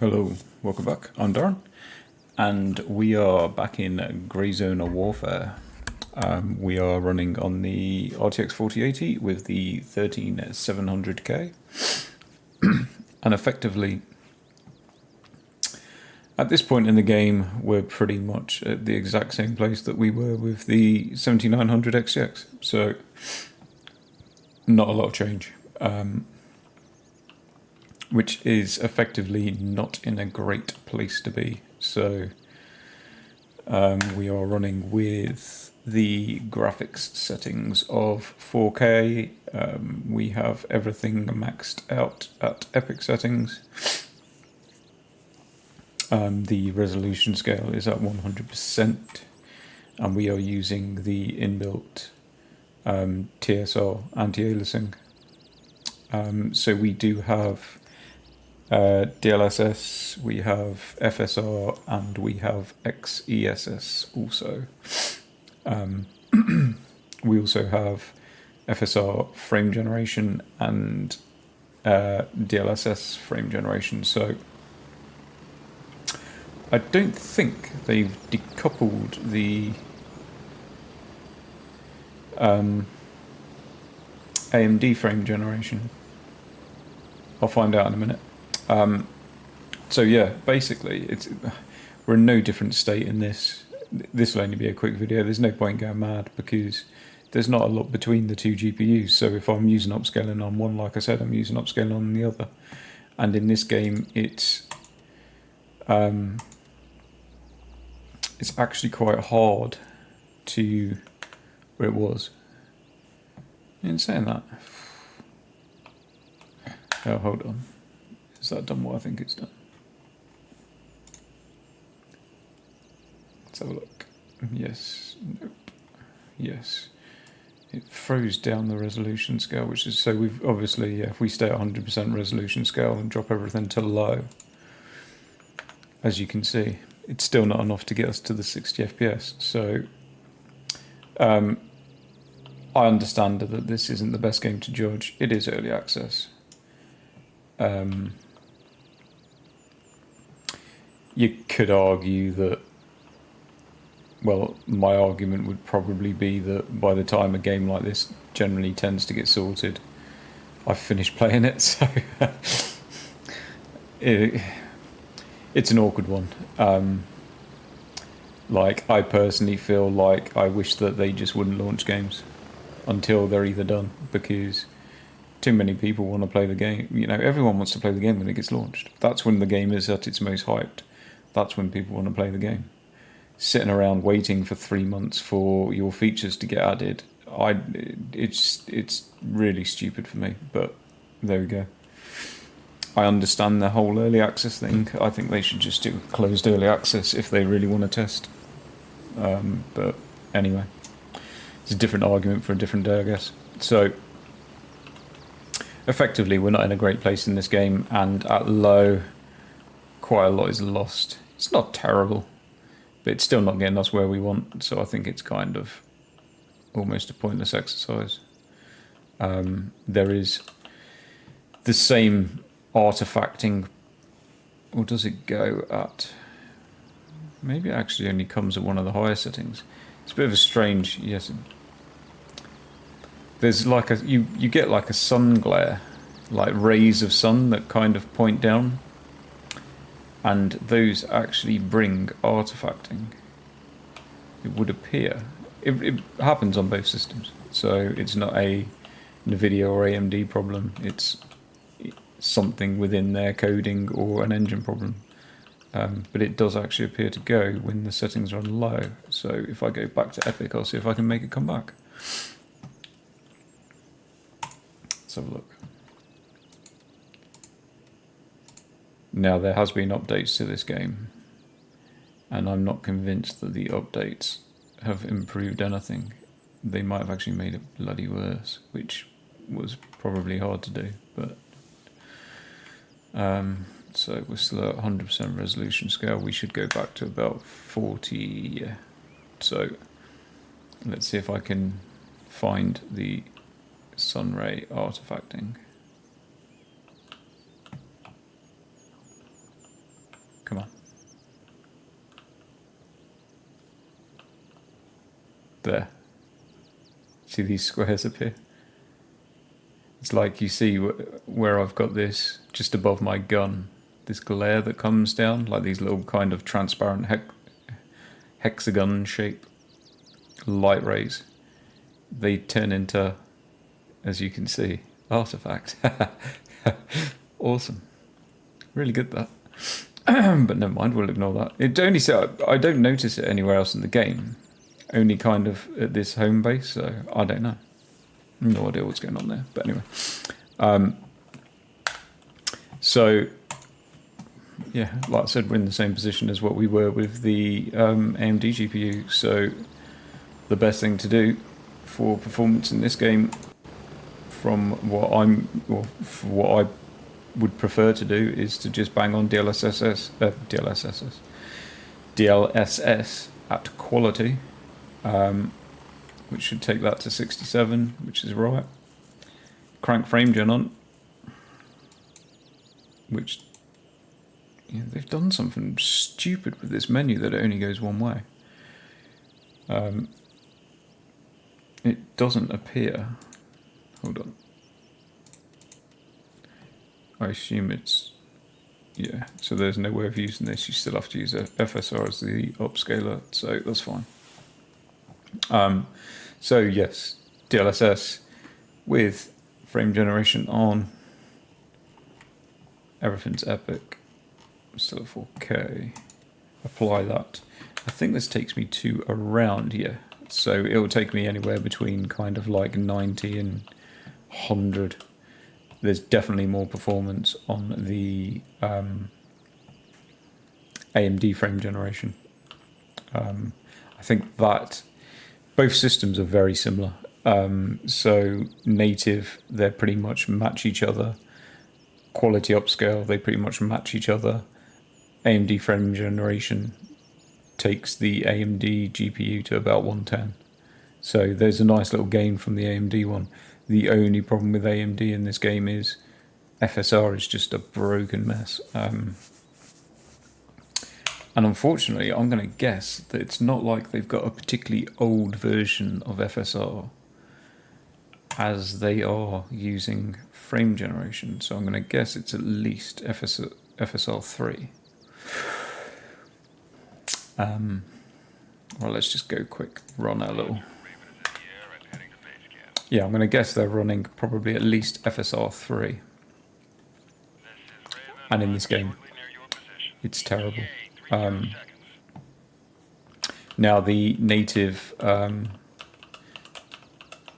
Hello, welcome back. I'm Darren, and we are back in Grayzone Warfare. We are running on the RTX 4080 with the 13700K, and effectively, at this point in the game, we're pretty much at the exact same place that we were with the 7900 XTX. So, not a lot of change. Which is effectively not in a great place to be. So we are running with the graphics settings of 4K. We have everything maxed out at epic settings. The resolution scale is at 100%, and we are using the inbuilt TSR anti-aliasing. So we do have DLSS, we have FSR, and we have XESS also. We also have FSR frame generation and DLSS frame generation. So I don't think they've decoupled the AMD frame generation. I'll find out in a minute. So yeah, basically, we're in no different state in this. This will only be a quick video. There's no point going mad because there's not a lot between the two GPUs. So if I'm using upscaling on one, like I said, I'm using upscaling on the other. And in this game, it's actually quite hard to where it was. In saying that, oh, hold on. Is that done what I think it's done? Let's have a look. Yes. Nope. Yes. It froze down the resolution scale, which is, so we've obviously, if we stay at 100% resolution scale and drop everything to low, as you can see, it's still not enough to get us to the 60 FPS. So I understand that this isn't the best game to judge. It is early access. You could argue that, well, my argument would probably be that by the time a game like this generally tends to get sorted, I've finished playing it, so it's an awkward one. Like, I personally feel like I wish that they just wouldn't launch games until they're either done, because too many people want to play the game. You know, everyone wants to play the game when it gets launched. That's when the game is at its most hyped. That's when people want to play the game. Sitting around waiting for 3 months for your features to get added, it's really stupid for me. But there we go. I understand the whole early access thing. I think they should just do closed early access if they really want to test. But anyway, it's a different argument for a different day, I guess. So effectively, we're not in a great place in this game, and at low, quite a lot is lost. It's not terrible, but it's still not getting us where we want, so I think it's kind of almost a pointless exercise. There is the same artifacting, or does it go at, maybe it actually only comes at one of the higher settings. It's a bit of a strange, yes, there's like you get like a sun glare, like rays of sun that kind of point down, and those actually bring artifacting, it would appear. It happens on both systems, so it's not a NVIDIA or AMD problem, it's something within their coding or an engine problem. But it does actually appear to go when the settings are on low. So if I go back to Epic, I'll see if I can make it come back. Let's have a look. Now, there has been updates to this game, and I'm not convinced that the updates have improved anything. They might have actually made it bloody worse, which was probably hard to do, but so we're still at 100% resolution scale. We should go back to about 40. Yeah. So let's see if I can find the sunray artifacting. There. See these squares appear? It's like you see where I've got this just above my gun, this glare that comes down, like these little kind of transparent hexagon shape light rays. They turn into, as you can see, artifact. Awesome. Really good, that. But never mind, we'll ignore that. It only I don't notice it anywhere else in the game. Only kind of at this home base, so I don't know. No idea what's going on there. But anyway. So, yeah, like I said, we're in the same position as what we were with the AMD GPU. So the best thing to do for performance in this game, from what I would prefer to do, is to just bang on DLSS at quality, which should take that to 67, which is right. Crank frame gen on, which, yeah, they've done something stupid with this menu that it only goes one way. It doesn't appear. Hold on. I assume it's, yeah, so there's no way of using this. You still have to use FSR as the upscaler, so that's fine. So yes, DLSS with frame generation on. Everything's epic. Still at 4K. Apply that. I think this takes me to around here. So it will take me anywhere between kind of like 90 and 100. There's definitely more performance on the AMD frame generation. I think that both systems are very similar. So native, they pretty much match each other. Quality upscale, they pretty much match each other. AMD frame generation takes the AMD GPU to about 110. So there's a nice little gain from the AMD one. The only problem with AMD in this game is FSR is just a broken mess. And unfortunately, I'm going to guess that it's not like they've got a particularly old version of FSR, as they are using frame generation. So I'm going to guess it's at least FSR 3. Well, let's just go quick, run a little. Yeah, I'm going to guess they're running probably at least FSR 3. And in this game, it's terrible. Now the native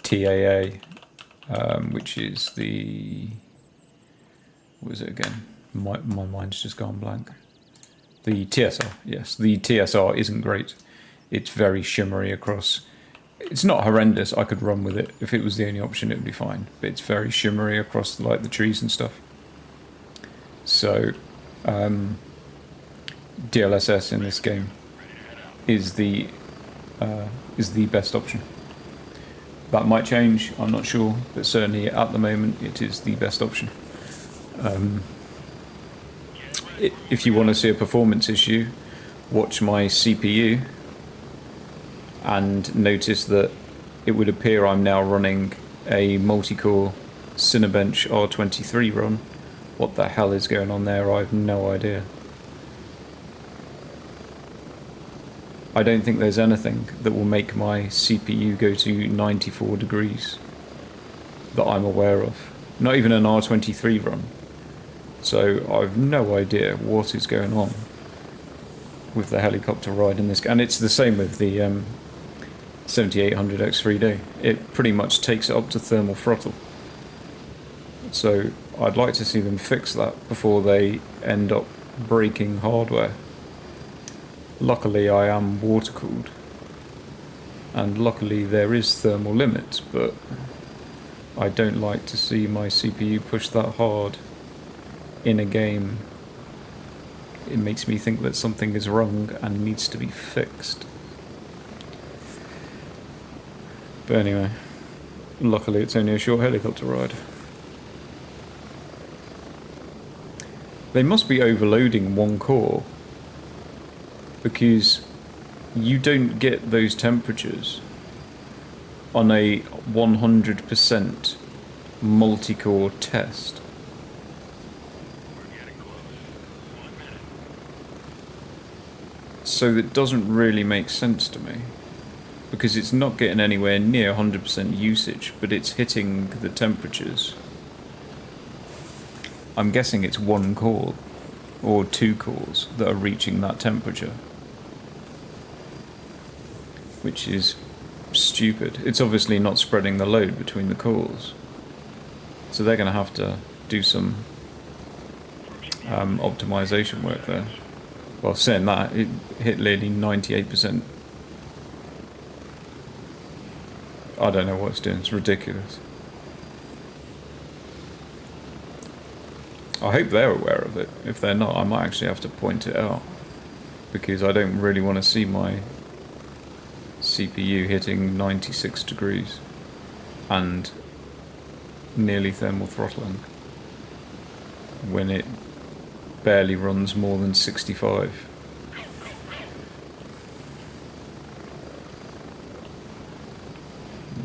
TAA, which is the, what was it again? My mind's just gone blank. The TSR, yes, the TSR isn't great. It's very shimmery across. It's not horrendous. I could run with it. If it was the only option, it would be fine. But it's very shimmery across like the trees and stuff. So DLSS in this game is the best option. That might change, I'm not sure, but certainly at the moment it is the best option. If you want to see a performance issue, watch my CPU and notice that it would appear I'm now running a multi-core Cinebench R23 run. What the hell is going on there? I have no idea. I don't think there's anything that will make my CPU go to 94 degrees that I'm aware of. Not even an R23 run. So I've no idea what is going on with the helicopter ride in this. And it's the same with the 7800 X3D. It pretty much takes it up to thermal throttle. So I'd like to see them fix that before they end up breaking hardware. Luckily I am water cooled, and luckily there is thermal limits, but I don't like to see my CPU push that hard in a game. It makes me think that something is wrong and needs to be fixed. But anyway, luckily it's only a short helicopter ride. They must be overloading one core, because you don't get those temperatures on a 100% multi-core test. So that doesn't really make sense to me, because it's not getting anywhere near 100% usage, but it's hitting the temperatures. I'm guessing it's one core or two cores that are reaching that temperature, which is stupid. It's obviously not spreading the load between the cores, so they're going to have to do some optimization work there. Well, saying that, it hit nearly 98%. I don't know what it's doing, it's ridiculous. I hope they're aware of it. If they're not, I might actually have to point it out, because I don't really want to see my CPU hitting 96 degrees and nearly thermal throttling when it barely runs more than 65.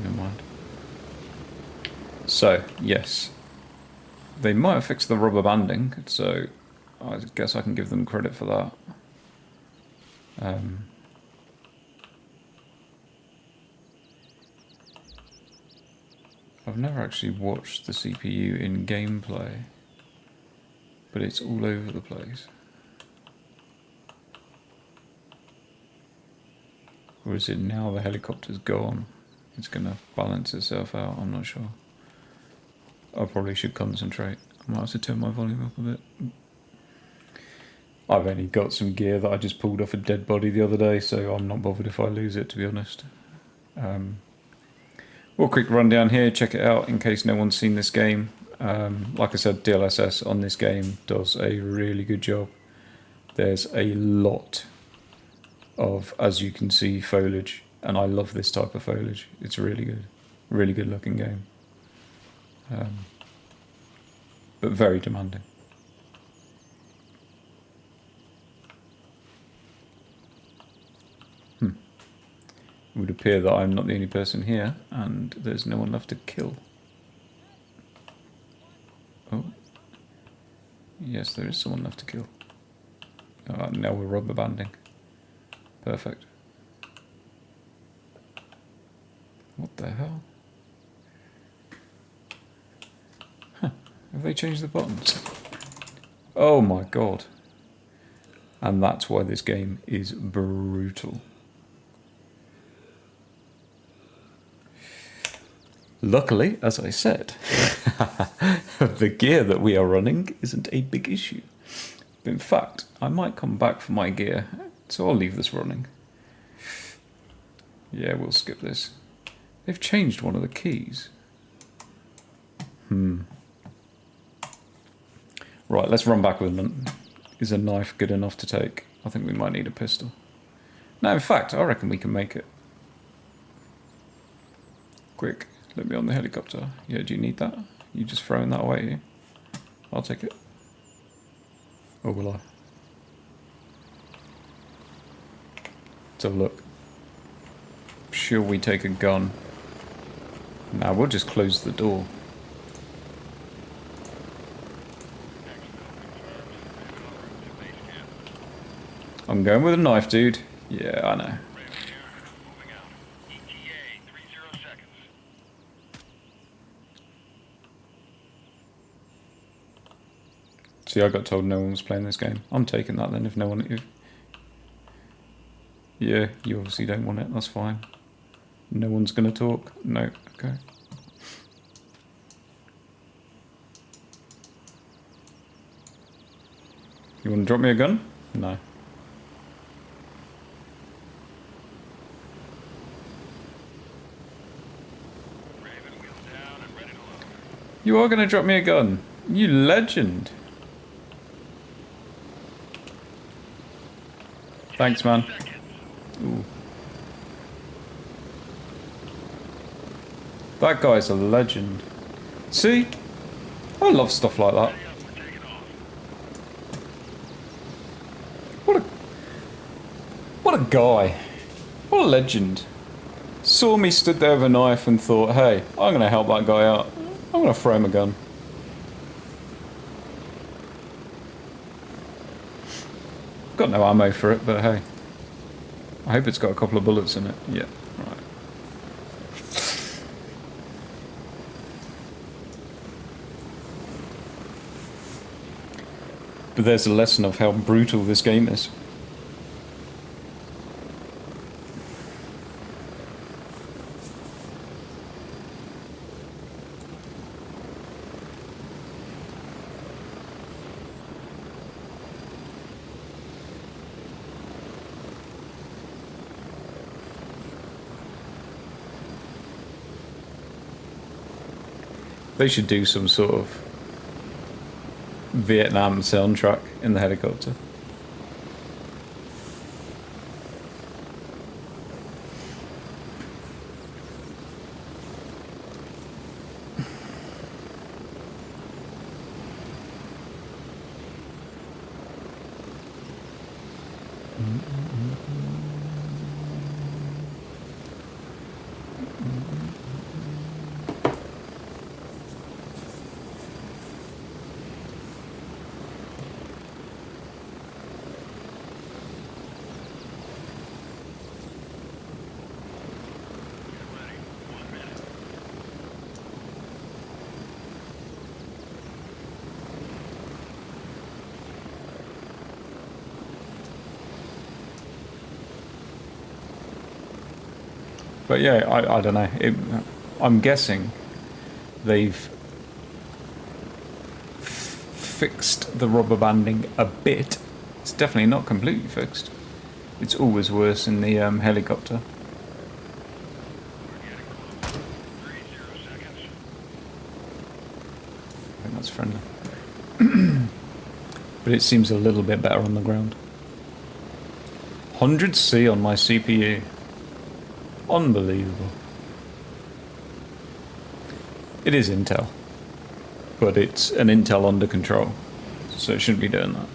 Never mind. So, yes. They might have fixed the rubber banding, so I guess I can give them credit for that. I've never actually watched the CPU in gameplay, but it's all over the place. Or is it now the helicopter's gone? It's going to balance itself out, I'm not sure. I probably should concentrate. I might have to turn my volume up a bit. I've only got some gear that I just pulled off a dead body the other day, so I'm not bothered if I lose it, to be honest. Well, quick rundown here, check it out in case no one's seen this game. Like I said, DLSS on this game does a really good job. There's a lot of, as you can see, foliage, and I love this type of foliage. It's really good looking game. But very demanding. It would appear that I'm not the only person here, and there's no one left to kill. Oh. Yes, there is someone left to kill. Now we're rubber banding. Perfect. What the hell? Huh. Have they changed the buttons? Oh my god. And that's why this game is brutal. Luckily, as I said, the gear that we are running isn't a big issue. In fact, I might come back for my gear, so I'll leave this running. Yeah, we'll skip this. They've changed one of the keys. Right, let's run back with them. Is a knife good enough to take? I think we might need a pistol. No, in fact, I reckon we can make it. Quick, let me on the helicopter. Yeah, do you need that? You just throwing that away, you? I'll take it. Or will I? Let's have a look. Sure, we take a gun. Now we'll just close the door. I'm going with a knife, dude. Yeah, I know. See, I got told no one was playing this game. I'm taking that then if no one... Yeah, you obviously don't want it, that's fine. No one's gonna talk? No, okay. You wanna drop me a gun? No. You are gonna drop me a gun? You legend! Thanks, man. Ooh. That guy's a legend. See? I love stuff like that. What a guy. What a legend. saw me stood there with a knife and thought, hey, I'm going to help that guy out. I'm going to throw him a gun. I've got no ammo for it, but hey. I hope it's got a couple of bullets in it. Yeah, right. But there's a lesson of how brutal this game is. They should do some sort of Vietnam soundtrack in the helicopter. But yeah, I don't know. I'm guessing they've fixed the rubber banding a bit. It's definitely not completely fixed. It's always worse in the helicopter. I think that's friendly. But it seems a little bit better on the ground. 100C on my CPU. Unbelievable. It is Intel, but it's an Intel under control, so it shouldn't be doing that.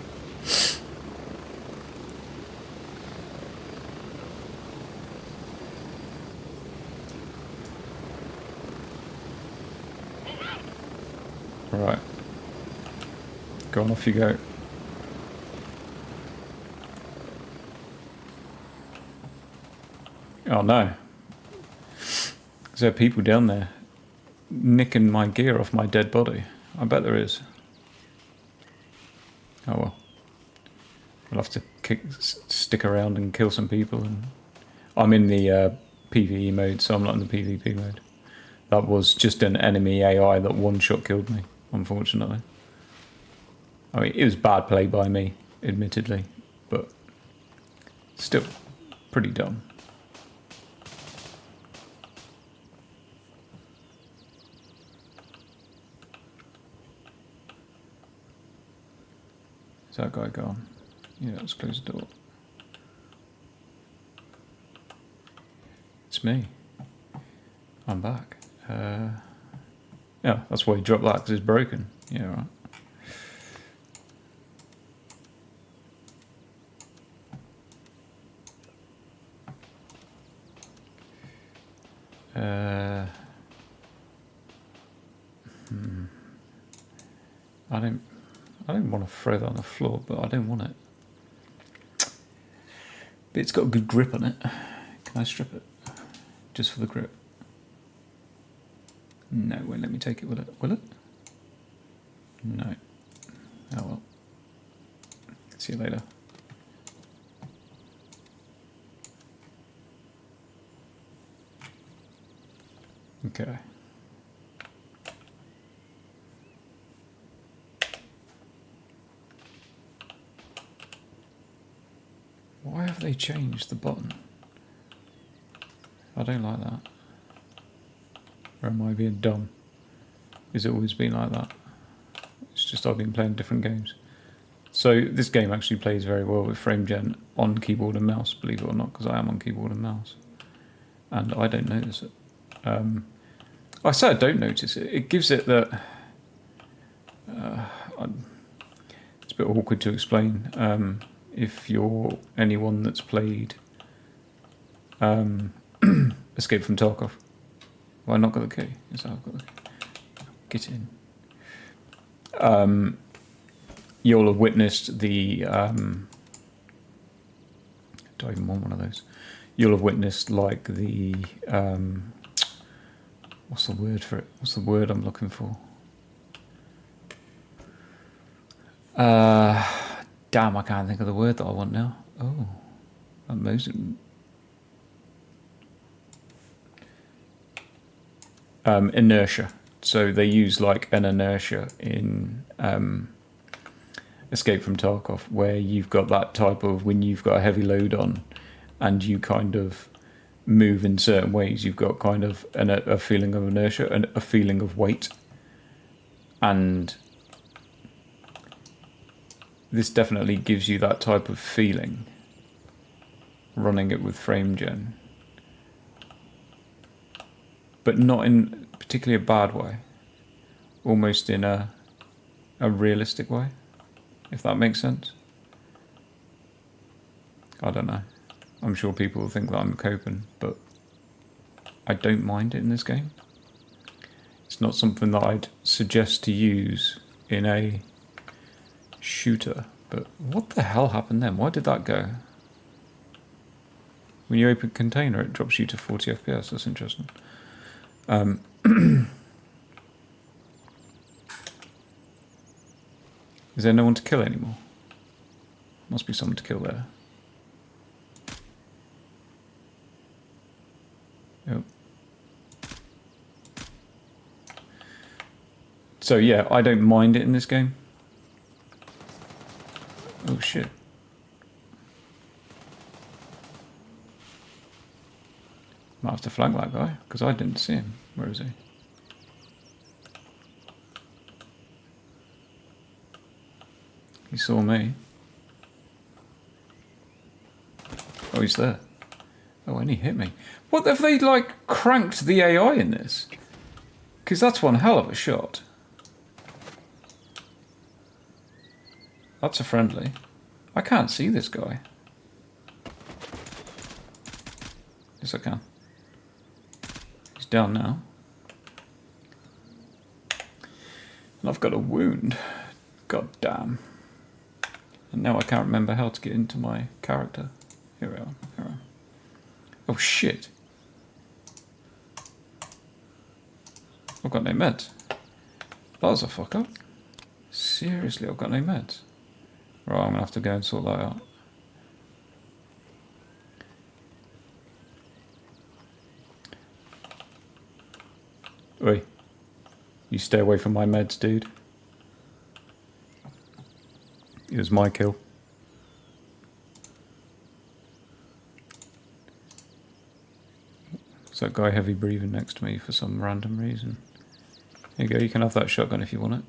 Right. Go on, off you go. Oh no. Is there people down there nicking my gear off my dead body? I bet there is. Oh well. We'll have to stick around and kill some people. And I'm in the PvE mode, so I'm not in the PvP mode. That was just an enemy AI that one-shot killed me, unfortunately. I mean, it was bad play by me, admittedly, but still pretty dumb. Is that guy gone? Yeah, let's close the door. It's me. I'm back. Yeah, that's why he dropped that, because it's broken. Yeah, right. I don't want to throw that on the floor, but I don't want it. But it's got a good grip on it. Can I strip it? Just for the grip. No, it won't let me take it, will it? Will it? No. Oh well. See you later. Okay. Why have they changed the button? I don't like that. Or am I being dumb? Is it always been like that? It's just I've been playing different games. So this game actually plays very well with frame gen on keyboard and mouse, believe it or not, because I am on keyboard and mouse. And I don't notice it. I say I don't notice it. It gives it that... it's a bit awkward to explain. If you're anyone that's played a Escape from Tarkov. Have I not got the key? Yes, I've got the key. Get in. You'll have witnessed the... do I even want one of those? You'll have witnessed, like, the... what's the word for it? What's the word I'm looking for? Damn, I can't think of the word that I want now. Oh, amazing. Inertia. So they use like an inertia in Escape from Tarkov, where you've got that type of, when you've got a heavy load on and you kind of move in certain ways, you've got kind of a feeling of inertia and a feeling of weight. And this definitely gives you that type of feeling, running it with frame gen. But not in particularly a bad way. Almost in a realistic way, if that makes sense. I don't know. I'm sure people will think that I'm coping, but I don't mind it in this game. It's not something that I'd suggest to use in a shooter. But what the hell happened then? Why did that go? When you open container, it drops you to 40 FPS. That's interesting. Is there no one to kill anymore? Must be someone to kill there. Yep. So yeah, I don't mind it in this game. Oh shit. Might have to flank that guy, because I didn't see him. Where is he? He saw me. Oh, he's there. Oh, and he hit me. What have they, like, cranked the AI in this? Because that's one hell of a shot. That's a friendly. I can't see this guy. Yes, I can. He's down now. And I've got a wound. God damn. And now I can't remember how to get into my character. Here we are. Here we are. Oh shit. I've got no meds. That was a fuck up. Seriously, I've got no meds. Right, I'm going to have to go and sort that out. Oi. You stay away from my meds, dude. It was my kill. There's that guy heavy breathing next to me for some random reason. There you go, you can have that shotgun if you want it.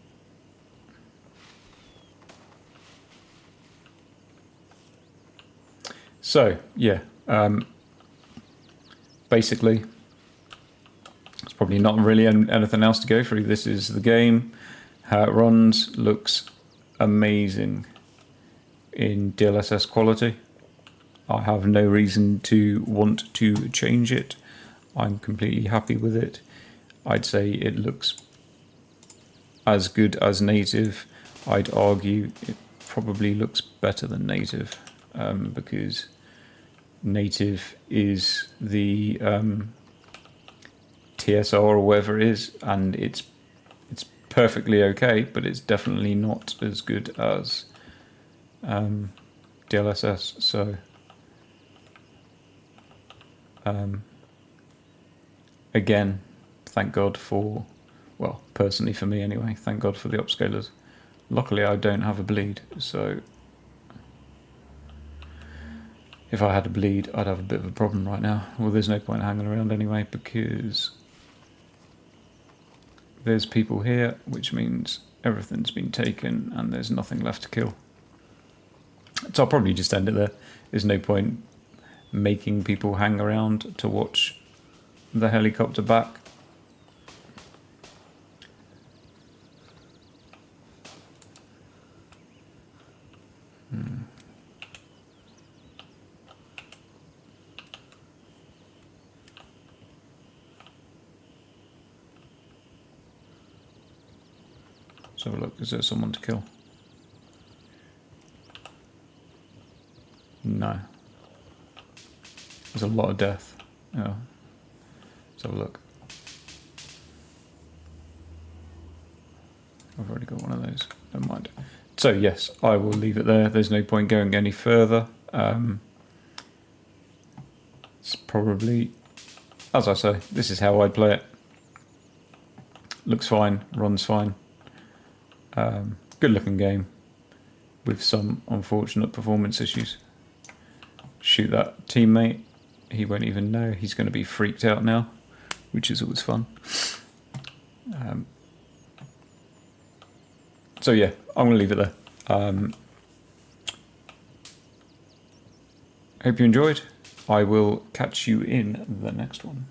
So, yeah. Basically, there's probably not really anything else to go through. This is the game. How it runs looks amazing in DLSS quality. I have no reason to want to change it. I'm completely happy with it. I'd say it looks as good as native. I'd argue it probably looks better than native, because native is the TSR or whatever it is, and it's perfectly okay, but it's definitely not as good as DLSS. So again, thank God for, well, personally for me anyway, thank God for the upscalers. Luckily I don't have a bleed, so if I had a bleed I'd have a bit of a problem right now. Well, there's no point hanging around anyway, because there's people here, which means everything's been taken and there's nothing left to kill. So I'll probably just end it there. There's no point making people hang around to watch the helicopter back. Let's have a look. Is there someone to kill? No. There's a lot of death. Oh. Let's have a look. I've already got one of those. Never mind. So yes, I will leave it there. There's no point going any further. It's probably, as I say, this is how I play it. Looks fine, runs fine. Good looking game with some unfortunate performance issues. Shoot that teammate. He won't even know. He's going to be freaked out now, which is always fun. So yeah, I'm going to leave it there. Hope you enjoyed. I will catch you in the next one.